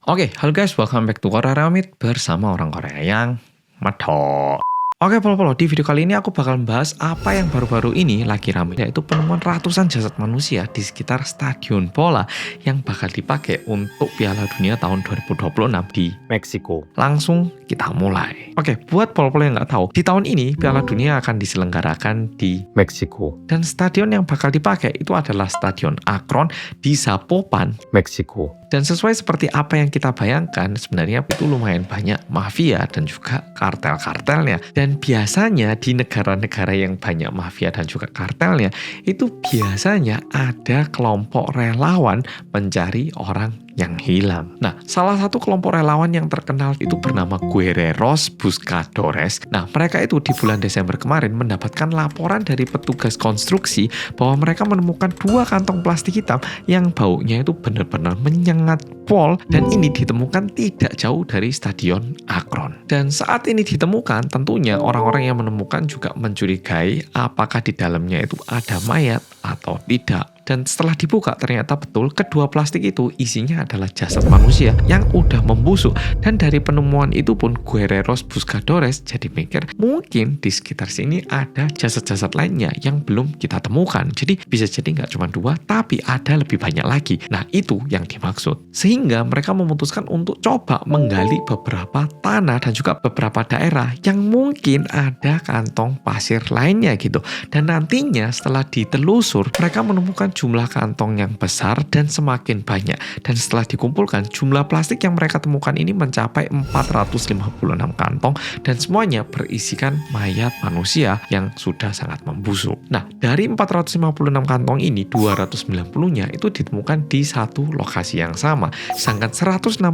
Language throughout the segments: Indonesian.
Oke, halo guys, welcome back to Korea Ramit bersama orang Korea yang medok. Oke, polo-polo, di video kali ini aku bakal membahas apa yang baru-baru ini lagi ramai, yaitu penemuan ratusan jasad manusia di sekitar stadion bola yang bakal dipakai untuk Piala Dunia tahun 2026 di Meksiko. Langsung kita mulai. Oke, buat polo-polo yang nggak tahu, di tahun ini Piala Dunia akan diselenggarakan di Meksiko. dan stadion yang bakal dipakai itu adalah Stadion Akron di Zapopan. Meksiko. Dan sesuai seperti apa yang kita bayangkan, sebenarnya itu lumayan banyak mafia dan juga kartel-kartelnya. Dan biasanya di negara-negara yang banyak mafia dan juga kartelnya, itu biasanya ada kelompok relawan mencari orang yang hilang. Nah, salah satu kelompok relawan yang terkenal itu bernama Guerreros Buscadores. Nah, mereka itu di bulan Desember kemarin mendapatkan laporan dari petugas konstruksi bahwa mereka menemukan 2 kantong plastik hitam yang baunya itu benar-benar menyengat pol, dan ini ditemukan tidak jauh dari Stadion Akron. Dan saat ini ditemukan, tentunya orang-orang yang menemukan juga mencurigai apakah di dalamnya itu ada mayat atau tidak. Dan setelah dibuka ternyata betul kedua plastik itu isinya adalah jasad manusia yang udah membusuk. Dan dari penemuan itu pun Guerreros Buscadores jadi mikir mungkin di sekitar sini ada jasad-jasad lainnya yang belum kita temukan. Jadi bisa jadi nggak cuma 2 tapi ada lebih banyak lagi. Nah, itu yang dimaksud. Sehingga mereka memutuskan untuk coba menggali beberapa tanah dan juga beberapa daerah yang mungkin ada kantong pasir lainnya gitu. Dan nantinya setelah ditelusur mereka menemukan jumlah kantong yang besar dan semakin banyak. Dan setelah dikumpulkan, jumlah plastik yang mereka temukan ini mencapai 456 kantong dan semuanya berisikan mayat manusia yang sudah sangat membusuk. Nah, dari 456 kantong ini, 290-nya itu ditemukan di satu lokasi yang sama. Sedangkan 166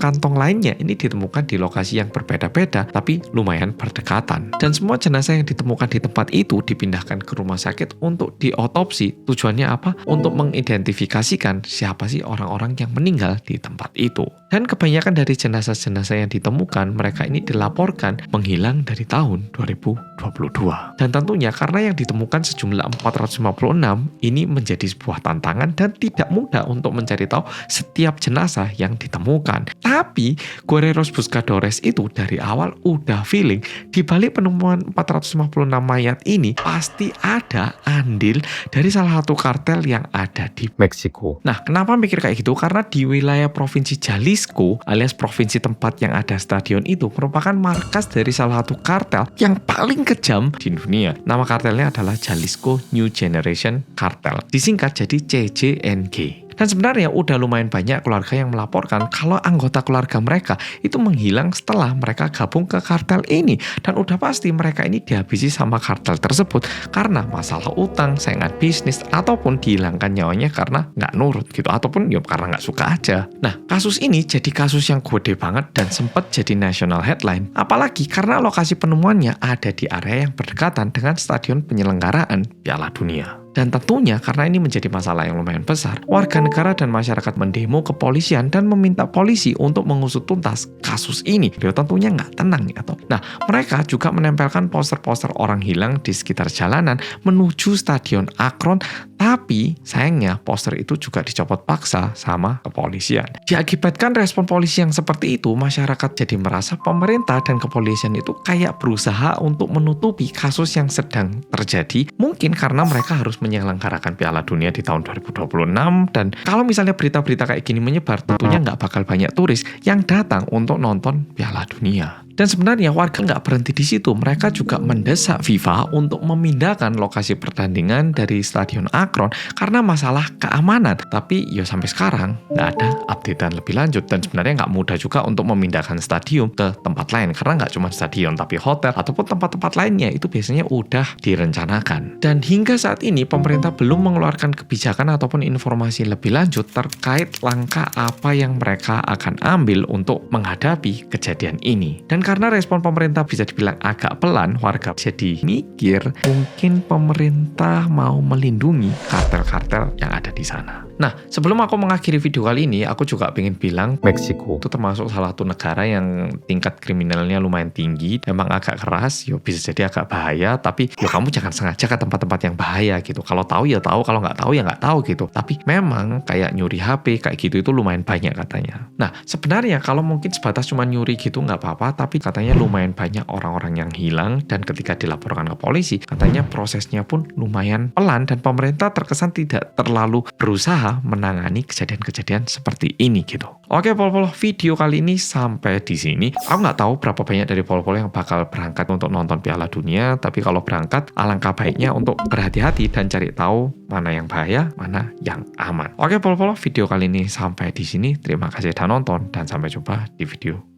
kantong lainnya ini ditemukan di lokasi yang berbeda-beda tapi lumayan berdekatan. Dan semua jenazah yang ditemukan di tempat itu dipindahkan ke rumah sakit untuk diotopsi. Tujuannya apa? Untuk mengidentifikasikan siapa sih orang-orang yang meninggal di tempat itu. Dan kebanyakan dari jenazah-jenazah yang ditemukan, mereka ini dilaporkan menghilang dari tahun 2022. Dan tentunya karena yang ditemukan sejumlah 456, ini menjadi sebuah tantangan dan tidak mudah untuk mencari tahu setiap jenazah yang ditemukan. Tapi Guerreros Buscadores itu dari awal udah feeling di balik penemuan 456 mayat ini pasti ada andil dari salah satu kartel yang ada di Meksiko. Nah, kenapa mikir kayak gitu? Karena di wilayah provinsi Jalisco alias provinsi tempat yang ada stadion itu merupakan markas dari salah satu kartel yang paling kejam di dunia. Nama kartelnya adalah Jalisco New Generation Cartel. Disingkat jadi CJNG. Dan sebenarnya udah lumayan banyak keluarga yang melaporkan kalau anggota keluarga mereka itu menghilang setelah mereka gabung ke kartel ini. Dan udah pasti mereka ini dihabisi sama kartel tersebut karena masalah utang, saingan bisnis, ataupun dihilangkan nyawanya karena nggak nurut gitu. Ataupun ya karena nggak suka aja. Nah, kasus ini jadi kasus yang gede banget dan sempat jadi national headline. Apalagi karena lokasi penemuannya ada di area yang berdekatan dengan stadion penyelenggaraan Piala Dunia. Dan tentunya karena ini menjadi masalah yang lumayan besar, warga negara dan masyarakat mendemo kepolisian dan meminta polisi untuk mengusut tuntas kasus ini. Dia tentunya nggak tenang ya toh. Nah, mereka juga menempelkan poster-poster orang hilang di sekitar jalanan menuju Stadion Akron, tapi sayangnya poster itu juga dicopot paksa sama kepolisian. Diakibatkan respon polisi yang seperti itu, masyarakat jadi merasa pemerintah dan kepolisian itu kayak berusaha untuk menutupi kasus yang sedang terjadi. Mungkin karena mereka harus menyelenggarakan Piala Dunia di tahun 2026, dan kalau misalnya berita-berita kayak gini menyebar, tentunya nggak bakal banyak turis yang datang untuk nonton Piala Dunia. Dan sebenarnya warga nggak berhenti di situ, mereka juga mendesak FIFA untuk memindahkan lokasi pertandingan dari Stadion Akron karena masalah keamanan. Tapi ya sampai sekarang nggak ada updatean lebih lanjut, dan sebenarnya nggak mudah juga untuk memindahkan stadion ke tempat lain karena nggak cuma stadion tapi hotel ataupun tempat-tempat lainnya itu biasanya udah direncanakan. Dan hingga saat ini pemerintah belum mengeluarkan kebijakan ataupun informasi lebih lanjut terkait langkah apa yang mereka akan ambil untuk menghadapi kejadian ini. Dan karena respon pemerintah bisa dibilang agak pelan, warga jadi mikir mungkin pemerintah mau melindungi kartel-kartel yang ada di sana. Nah, sebelum aku mengakhiri video kali ini, aku juga pengen bilang Meksiko itu termasuk salah satu negara yang tingkat kriminalnya lumayan tinggi, emang agak keras, bisa jadi agak bahaya, tapi kamu jangan sengaja ke tempat-tempat yang bahaya gitu. Kalau tahu ya tahu, kalau nggak tahu ya nggak tahu gitu. Tapi memang kayak nyuri HP kayak gitu itu lumayan banyak katanya. Nah, sebenarnya kalau mungkin sebatas cuma nyuri gitu nggak apa-apa, tapi katanya lumayan banyak orang-orang yang hilang dan ketika dilaporkan ke polisi, katanya prosesnya pun lumayan pelan dan pemerintah terkesan tidak terlalu berusaha menangani kejadian-kejadian seperti ini gitu. Oke pol-pol, video kali ini sampai di sini. Aku nggak tahu berapa banyak dari pol-pol yang bakal berangkat untuk nonton Piala Dunia, tapi kalau berangkat alangkah baiknya untuk berhati-hati dan cari tahu mana yang bahaya, mana yang aman. Oke pol-pol, video kali ini sampai di sini. Terima kasih sudah nonton dan sampai jumpa di video